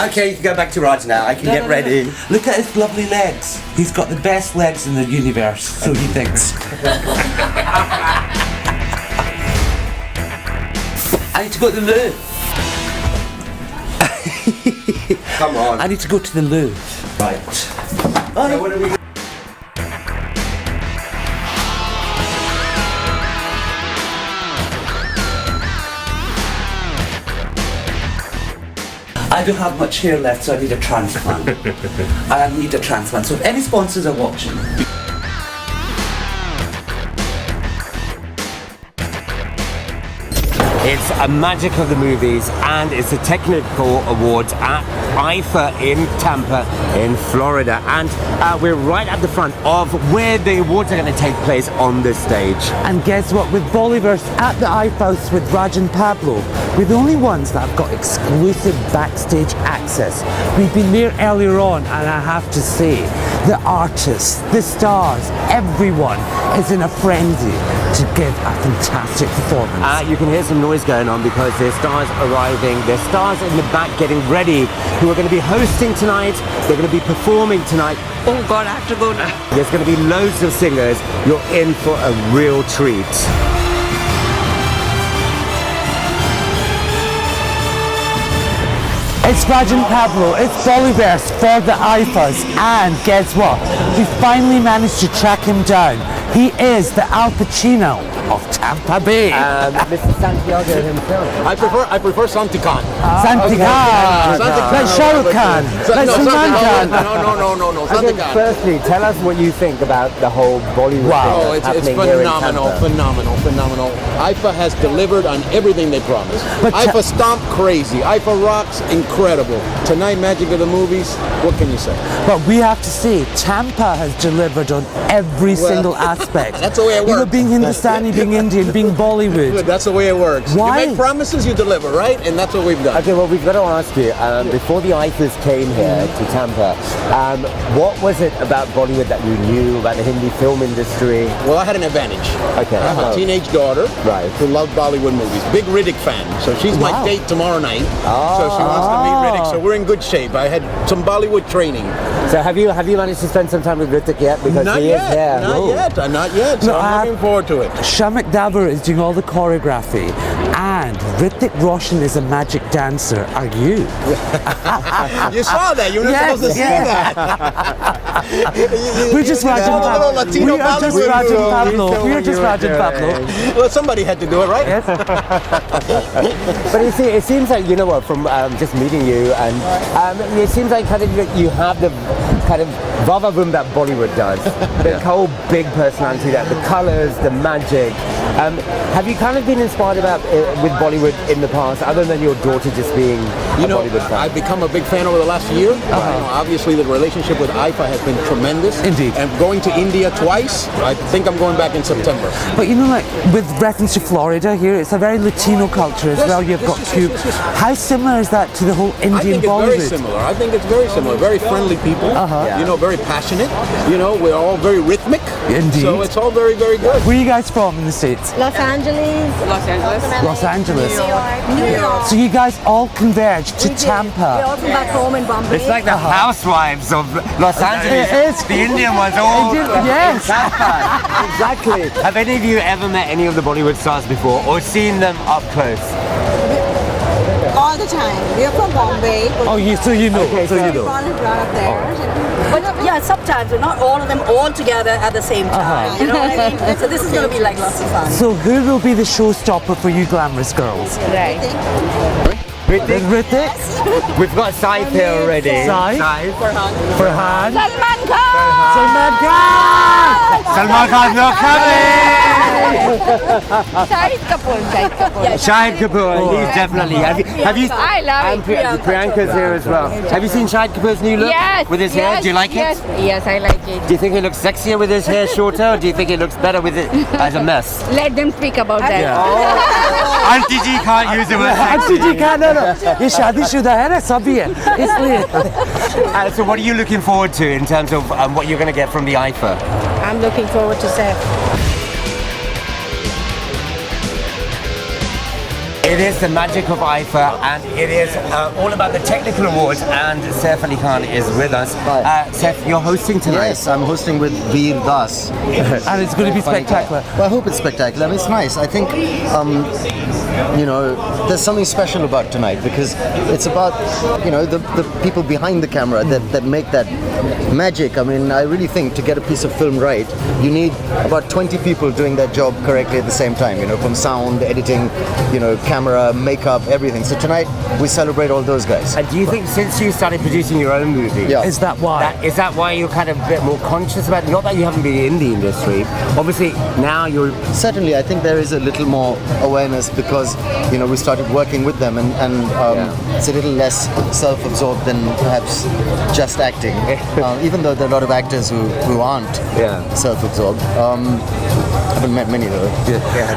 Okay, you can go back to Raj now. I can get ready. Look at his lovely legs. He's got the best legs in the universe, so he thinks. I need to go to the loo. Come on. I need to go to the loo. Right. So what are we? I don't have much hair left, so I need a transplant. I need a transplant. So if any sponsors are watching, It's a magic of the movies, and it's the technical awards at Iifa in Tampa in Florida, and we're right at the front of where the awards are going to take place on this stage. and guess what? With Bollyverse at the Iifa House with Raj&Pablo, we're the only ones that have got exclusive backstage access. We've been there earlier on, and I have to say, the artists, the stars, everyone is in a frenzy to give a fantastic performance. You can hear some noise going on because there's stars arriving. There's stars in the back getting ready who are going to be hosting tonight. They're going to be performing tonight. Oh God, I have to go now. There's going to be loads of singers. You're in for a real treat. It's Raj&Pablo, it's Bollyverse for the Iifas, and guess what? We finally managed to track him down. He is the Al Pacino of Tampa Bay. Mr. Santiago himself. I prefer Santikan. Santikan, like Shah Rukh Khan, like Salman Khan. No. I think Santikan. firstly, tell us what you think about the whole Bollywood Oh, thing that's it's happening here in Tampa. phenomenal. Iifa has delivered on everything they promised. But Iifa stomped crazy. Iifa rocks incredible. Tonight, magic of the movies. What can you say? But we have to say, Tampa has delivered on every single aspect. That's the way it You know, works. being Hindustani, being Indian, being Bollywood. That's the way it works. Why? You make promises, you deliver, right? And that's what we've done. Okay, well, we've got to ask you, before the Iifas came here to Tampa, what was it about Bollywood that you knew about the Hindi film industry? Well, I had an advantage. Okay. I have a teenage daughter Right. who loved Bollywood movies. Big Riddick fan. So she's my Wow. date tomorrow night. So she wants to meet Riddick. So we're in good shape. I had some Bollywood training. So have you managed to spend some time with Hrithik yet? Because Not he yet. is here. Not yet. So No, I'm looking forward to it. Shamak Dabur is doing all the choreography, and Hrithik Roshan is a magic dancer. Are you? You saw that. You were Yes, supposed to see yes. that. We're just A little Raj&Pablo. Latino We are just Bollywood Raj&Pablo. We are just Raj&Pablo. Well, somebody had to do it, right? Yes. But it seems like, you know what, from just meeting you, and it seems like kind of you have the kind of vavavoom that Bollywood does. The whole big personality, that the colours, the magic. Have you kind of been inspired with Bollywood in the past, other than your daughter just being a Bollywood fan? I've become a big fan over the last year. Obviously, the relationship with Iifa has been tremendous. Indeed. And going to India twice, I think I'm going back in September. But you know, like with reference to Florida here, it's a very Latino culture as well. You've got Cuba. How similar is that to the whole I Indian think it's Bollywood? very similar. I think it's very similar. Very friendly people. Yeah. You know, very passionate. You know, we're all very rhythmic. Indeed. So it's all very, very good. Where are you guys from in the States? Los Angeles. Los Angeles. New York. So you guys all converged to We're Tampa. all from back home in Bombay. It's like the housewives of Los Angeles. It is. The Indian ones all. Yes. Exactly. Have any of you ever met any of the Bollywood stars before, or seen them up close? all the time. We are from Bombay. Oh, so you know. Okay, so you know. Born and brought up there. But yeah, sometimes, but not all of them all together at the same time. You know what I mean? So this is going to be like lots of fun. So who will be the showstopper for you glamorous girls? Right. Hrithik? We've got Saif here already. Saif? Farhan? Salman Khan! Salman Khan! Salman Khan, you're coming! Shahid Kapoor. Shahid Kapoor, he's definitely. Have you? I love it. Priyanka's here as well. Have you seen Shahid Kapoor's new look? Yes. With his hair, do you like yes, it? Yes, I like it. Do you think he looks sexier with his hair shorter, or do you think he looks better with it as a mess? Let them speak about that. Auntie G can't use the word aunty ji का ना ये शादीशुदा है ना सभी है इसलिए So what are you looking forward to in terms of what you're going to get from the Iifa? I'm looking forward to Seth. It is the magic of Iifa, and it is all about the technical awards. And Saif Ali Khan is with us. Saif, you're hosting tonight. Yes, I'm hosting with Veer Das. And it's going to be spectacular. Well, I hope it's spectacular. I mean, it's nice. I think, there's something special about tonight because it's about, the people behind the camera that make that magic. I mean, I really think to get a piece of film right, you need about 20 people doing that job correctly at the same time, from sound, editing, camera, makeup, everything. So tonight, we celebrate all those guys. And do you think since you started producing your own movie, Is that why? Is that why you're kind of a bit more conscious about it? Not that you haven't been in the industry. Obviously, now you're... Certainly, I think there is a little more awareness because, we started working with them and it's a little less self-absorbed than perhaps just acting. Even though there are a lot of actors who aren't self-absorbed. I haven't met many though.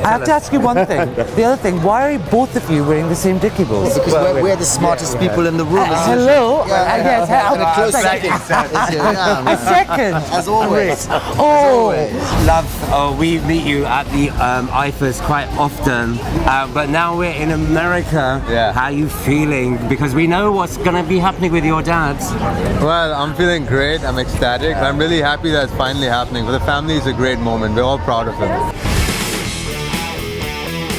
I have to ask you one thing. The other thing, why are both of you wearing the same Dickie balls? Because we're the smartest people in the room. Hello? Yes. And a close second. A second. As always. Love, we meet you at the IFAs quite often, but now we're in America. How are you feeling? Because we know what's going to be happening with your dads. Well, I'm feeling great. I'm ecstatic. I'm really happy that it's finally happening. For the family, it's a great moment. We're all proud of him.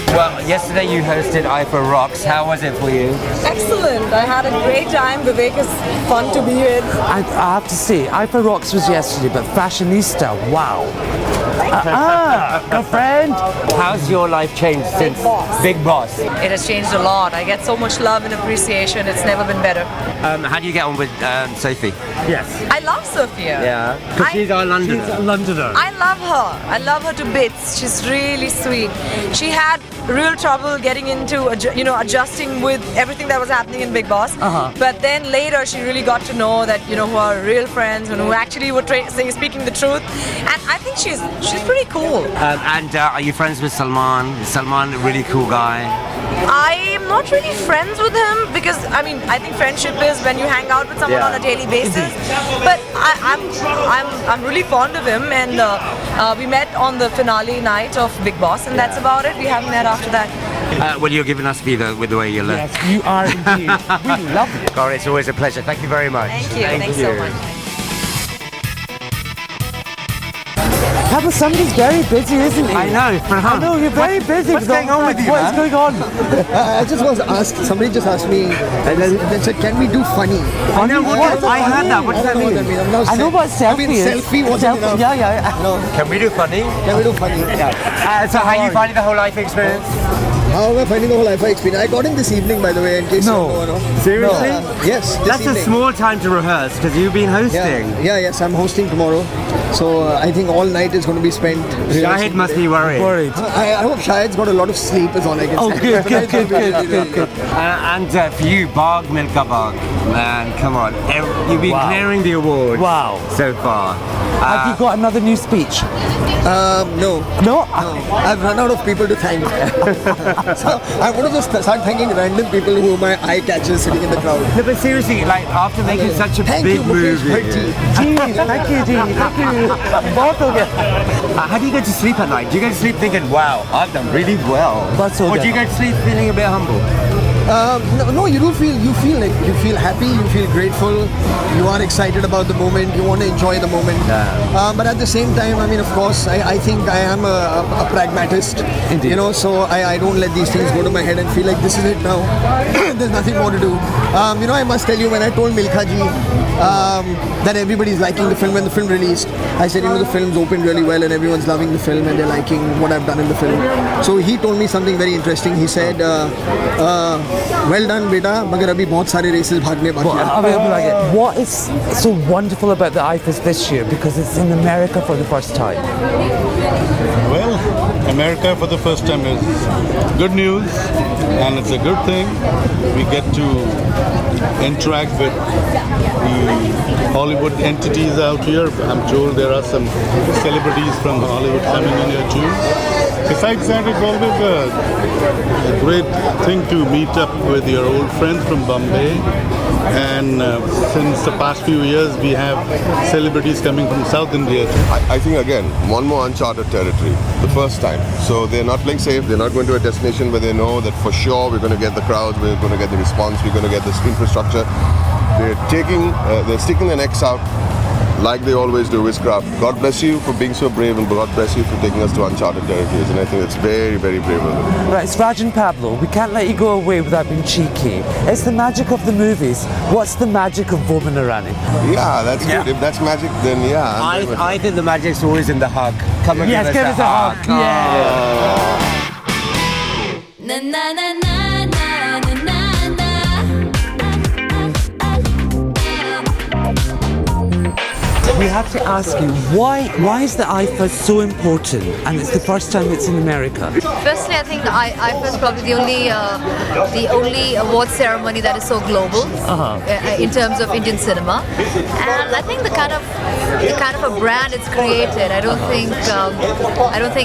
Well, yesterday you hosted Iifa Rocks. How was it for you? Excellent. I had a great time. Vivek is fun to be with. I have to say, Iifa Rocks was yesterday, but Fashionista, wow. Girlfriend. How's your life changed since Big Boss? It has changed a lot. I get so much love and appreciation. It's never been better. How do you get on with Sophie? Yes. I love Sophia. Yeah, because she's our Londoner. She's a Londoner. I love her. I love her to bits. She's really sweet. She had real trouble getting into, adjusting with everything that was happening in Big Boss. But then later she really got to know that, who are real friends and who actually were speaking the truth. And I think she's pretty cool. And are you friends with Salman? Is Salman a really cool guy? I'm not really friends with him because I think friendship is when you hang out with someone on a daily basis. But I'm really fond of him, and we met on the finale night of Big Boss, and that's about it. We haven't met after that. Well, you're giving us fever with the way you look. Yes, you are indeed. We love it. God, it's always a pleasure. Thank you very much. Thank you. Thanks so much. Pablo, somebody's very busy, isn't he? I know. I know, you're very busy. What's going on with you, What is going on? I just was asked, somebody just asked me, and then said, can we do funny? I heard that. What does that mean? I know what selfie is. Selfie wasn't enough. Yeah. Can we do funny? Can we do funny? So how are you finding the whole life experience? How am I finding the whole Iifa experience? I got in this evening, by the way, in case you don't know. Seriously? Yes, this That's evening. a small time to rehearse because you've been hosting. Yes, I'm hosting tomorrow. So I think all night is going to be spent rehearsing. Shahid must be worried. I hope Shahid's got a lot of sleep is all I can say. Good. And for you, Bagh Milka Bagh, man, come on. You've been clearing the awards so far. Have you got another new speech? No. I've run out of people to thank. So I'm going to just start thanking random people who my eye catches sitting in the crowd. No, but seriously, after making such a big movie. Thank you, G. How do you go to sleep at night? Do you go to sleep thinking, wow, I've done really well? Or do you go to sleep feeling a bit humble? No, you feel happy, you feel grateful, you are excited about the moment, you want to enjoy the moment. But at the same time, of course, I think I am a pragmatist. Indeed. So I don't let these things go to my head and feel like this is it now. There's nothing more to do. I must tell you, when I told Milkha ji that everybody's liking the film when the film released, I said, the film's opened really well and everyone's loving the film and they're liking what I've done in the film. So he told me something very interesting. He said, well done, beta, magar abhi bahut sare races bhagne baki hai. What is so wonderful about the IFAs this year? Because it's in America for the first time. Well, America for the first time is good news, and it's a good thing. We get to interact with the Hollywood entities out here. I'm told there are some celebrities from Hollywood coming in here too. Besides that, it's always a great thing to meet up with your old friends from Bombay. And since the past few years, we have celebrities coming from South India. I think again, one more uncharted territory, the first time. So they're not playing safe, they're not going to a destination where they know that for sure we're going to get the crowds, we're going to get the response, we're going to get this infrastructure. They're sticking their necks out like they always do with craft. God bless you for being so brave, and God bless you for taking us to uncharted territories, and I think it's very, very brave of them. Right, it's Raj and Pablo. We can't let you go away without being cheeky. It's the magic of the movies. What's the magic of Vomanarani? Yeah, that's good. If that's magic, then yeah. I think the magic's always in the hug. Come and yes, give us a hug. Yeah. Na na na na na na na. We have to ask you, why is the Iifa so important? And it's the first time it's in America. Firstly, I think the Iifa is probably the only award ceremony that is so global in terms of Indian cinema. And I think the kind of a brand it's created, I don't think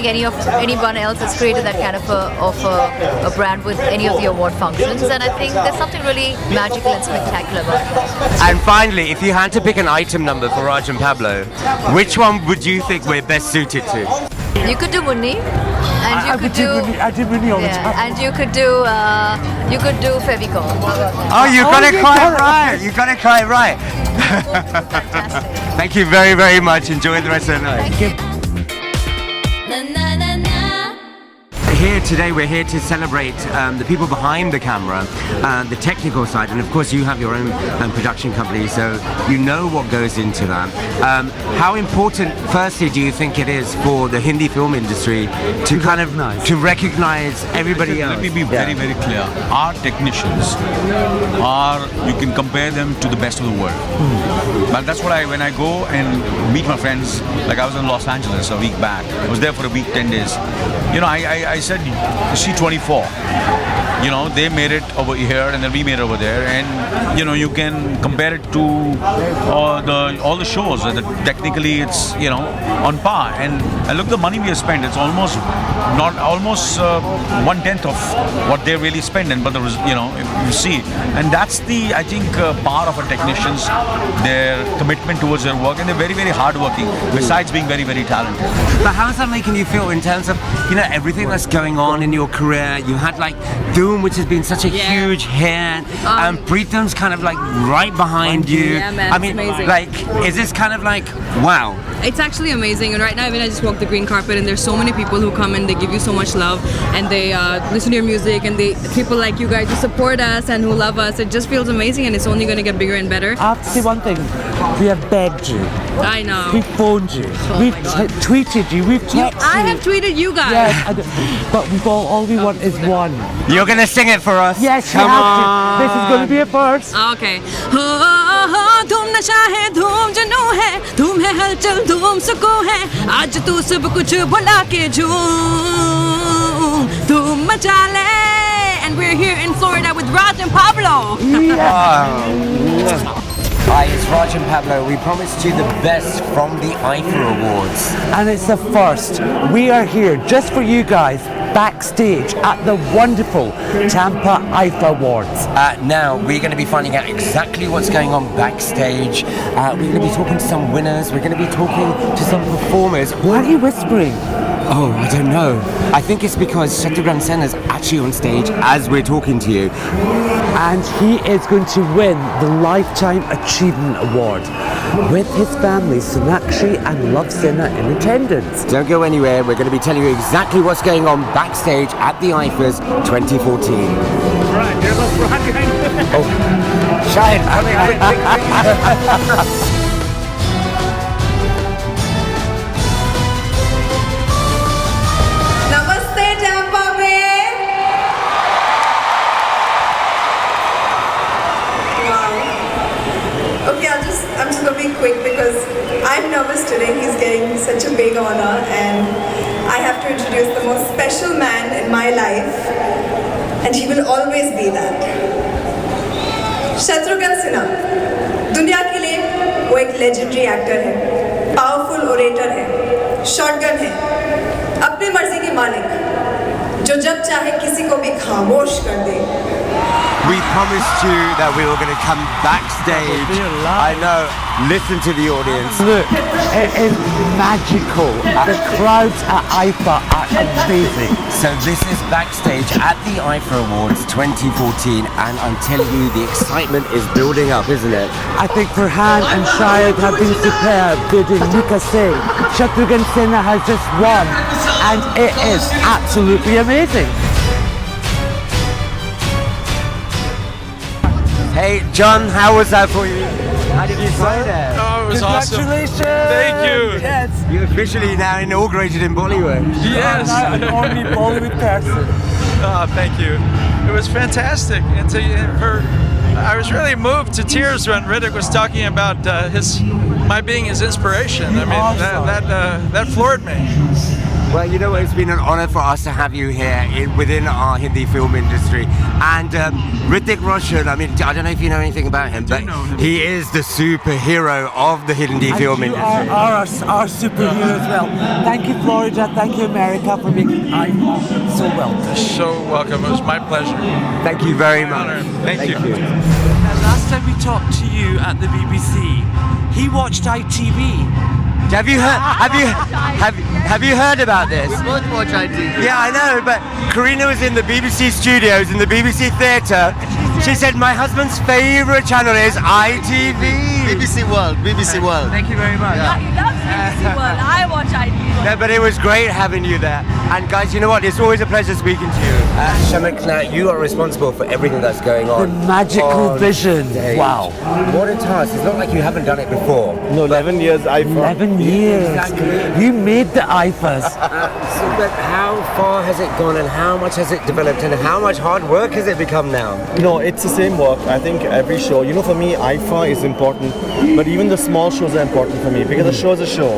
anyone else has created that kind of a brand with any of the award functions. And I think there's something really magical and spectacular about it. And finally, if you had to pick an item number for Raj and Pablo, which one would you think we're best suited to? You could do Munni, and you could do I did Munni all the time. and you could do Fevicol. Oh, you got it quite right. You got it quite right. Fantastic. Thank you very, very much. Enjoy the rest of the night. Thank you. Here today, we're here to celebrate the people behind the camera, the technical side, and of course you have your own production company, so you know what goes into that. How important, firstly, do you think it is for the Hindi film industry to to recognize everybody else? Let me be very, very clear. Our technicians you can compare them to the best of the world. But that's what when I go and meet my friends, like I was in Los Angeles a week back, I was there for a week, 10 days. You know, I said, she 24. You know, they made it over here and then we made it over there, and you know, you can compare it to all the shows. Technically, it's, you know, on par. And look, the money we have spent, it's almost 1/10 of what they really spend. And but you know, you see, and that's the, I think, part of our technicians, their commitment towards their work, and they're very, very hardworking. Besides being very, very talented. But how's that making you feel in terms of, you know, everything that's going on in your career? You had like Doom, which has been such a huge hit, and Preetham's kind of like right behind you. Yeah, man, I mean, it's amazing. like, is this kind of like, wow? It's actually amazing, and right now, I mean, I just walked the green carpet, and there's so many people who come and they give you so much love, and they listen to your music, and people like you guys who support us and who love us. It just feels amazing, and it's only going to get bigger and better. I have to say one thing. We have begged you. I know. We've phoned you. We've tweeted you. We've texted you. I have tweeted you guys. Yes, but all we want is one. You're gonna sing it for us. Yes, come on. This is going to be a first. Okay. धूम नशा है, धूम जुनून है, धूम है हलचल, धूम सुकून है, आज तू सब कुछ भुला के झूम, धूम मचा ले. And we're here in Florida with Raj and Pablo. Hi, it's Raj and Pablo. We promised you the best from the Iifa Awards. And it's the first. We are here just for you guys, backstage at the wonderful Tampa Iifa Awards. Now, we're going to be finding out exactly what's going on backstage. We're going to be talking to some winners. We're going to be talking to some performers. Why are you whispering? Oh, I don't know. I think it's because Shatrughan Sen is actually on stage as we're talking to you. And he is going to win the Lifetime Achievement Award with his family, Sonakshi and Love Sinha, in attendance. Don't go anywhere. We're going to be telling you exactly what's going on backstage at the Iifas 2014. Right, there goes Brian. Oh, Shahid, Namaste, Tampa Bay. Wow. Okay, I'm just gonna be quick because I'm nervous today. He's getting such a big honor, and I have to introduce the most special man in my life, and he will always be that. Shatrughan Sinha. दुनिया के लिए वो एक legendary actor है, powerful orator है, shotgun है, अपनी मर्जी के मालिक जो जब चाहे किसी को भी खामोश कर दे. We promised you that we were going to come backstage. I know. Listen to the audience. Look, it is magical. The crowds at Iifa are amazing. So this is backstage at the Iifa Awards 2014, and I'm telling you, the excitement is building up, isn't it? I think Farhan and Shahid have been superb. Did Mika Singh. Shatrughan Sinha has just won, and it is absolutely amazing. Hey, John, how was that for you? How did you find it? Oh, it was awesome. Congratulations! Thank you. Yes. You're officially now inaugurated in Bollywood. Yes. I'm now an only Bollywood person. Oh, thank you. It was fantastic. And I was really moved to tears when Hrithik was talking about my being his inspiration. I mean, that floored me. Well, you know what? It's been an honor for us to have you here within our Hindi film industry. And Hrithik Roshan, I mean, I don't know if you know anything about him, but he is the superhero of the Hindi film industry. Are our superhero as well. Thank you, Florida. Thank you, America, for making Iifa so welcome. So welcome. It was my pleasure. Thank you very much. Thank you. Last time we talked to you at the BBC, he watched ITV. Have you heard about this? We both watch ITV. Yeah, I know, but Karina was in the BBC studios in the BBC theatre. She said my husband's favourite channel is ITV. BBC World. Thank you very much. Yeah. He loves BBC World. I watch ITV. No, but it was great having you there. And guys, you know what? It's always a pleasure speaking to you. Shamak, now you are responsible for everything that's going on. The magical vision. Stage. Wow. What a task. It's not like you haven't done it before. No, 11 years Iifa. 11 years. Exactly. You made the Iifas. But how far has it gone and how much has it developed and how much hard work has it become now? No, it's the same work. I think every show, you know, for me, Iifa is important, but even the small shows are important for me because a show is a show.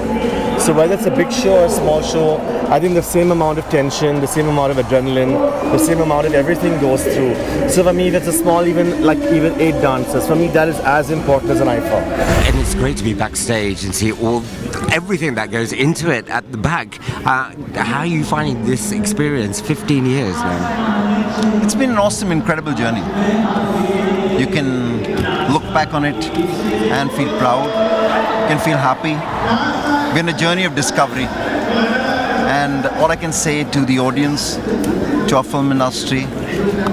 So whether it's a big show or a small show, I think the same amount of tension, the same amount of adrenaline, the same amount of everything goes through. So for me, if it's a small, even 8 dancers, for me that is as important as an Iifa. And it's great to be backstage and see everything that goes into it at the back. How are you finding this experience? 15 years now. It's been an awesome, incredible journey. You can look back on it and feel proud. You can feel happy. We're in a journey of discovery. And all I can say to the audience, to our film industry,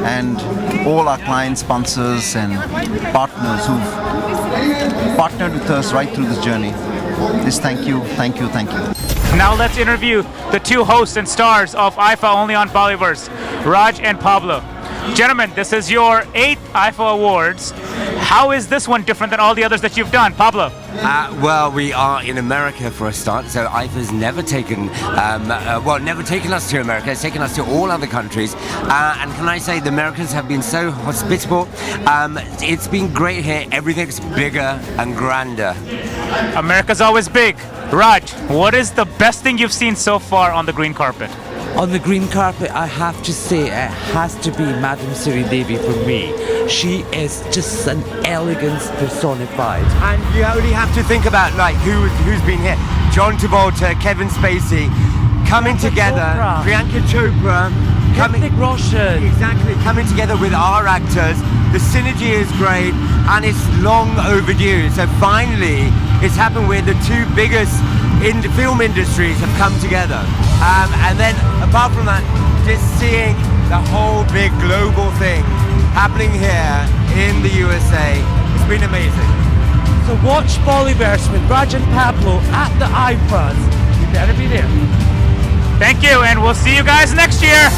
and all our clients, sponsors, and partners who've partnered with us right through this journey, is thank you, thank you, thank you. Now let's interview the two hosts and stars of Iifa only on Bollyverse, Raj and Pablo. Gentlemen, this is your 8th Iifa Awards. How is this one different than all the others that you've done? Pablo? Well, we are in America for a start, so Iifa's never taken us to America. It's taken us to all other countries. And can I say, the Americans have been so hospitable. It's been great here. Everything's bigger and grander. America's always big. Raj, what is the best thing you've seen so far on the green carpet? On the green carpet, I have to say it has to be Madam Siri Devi for me. She is just an elegance personified. And you only have to think about who's been here. John Travolta, Kevin Spacey, coming together. Priyanka Chopra. Hrithik Roshan. Exactly, coming together with our actors. The synergy is great and it's long overdue. So finally, it's happened where the two biggest film industries have come together. And then apart from that, just seeing the whole big global thing happening here in the USA, it's been amazing. So watch Bollyverse with Raj and Pablo at the Iifas. You better be there. Thank you, and we'll see you guys next year.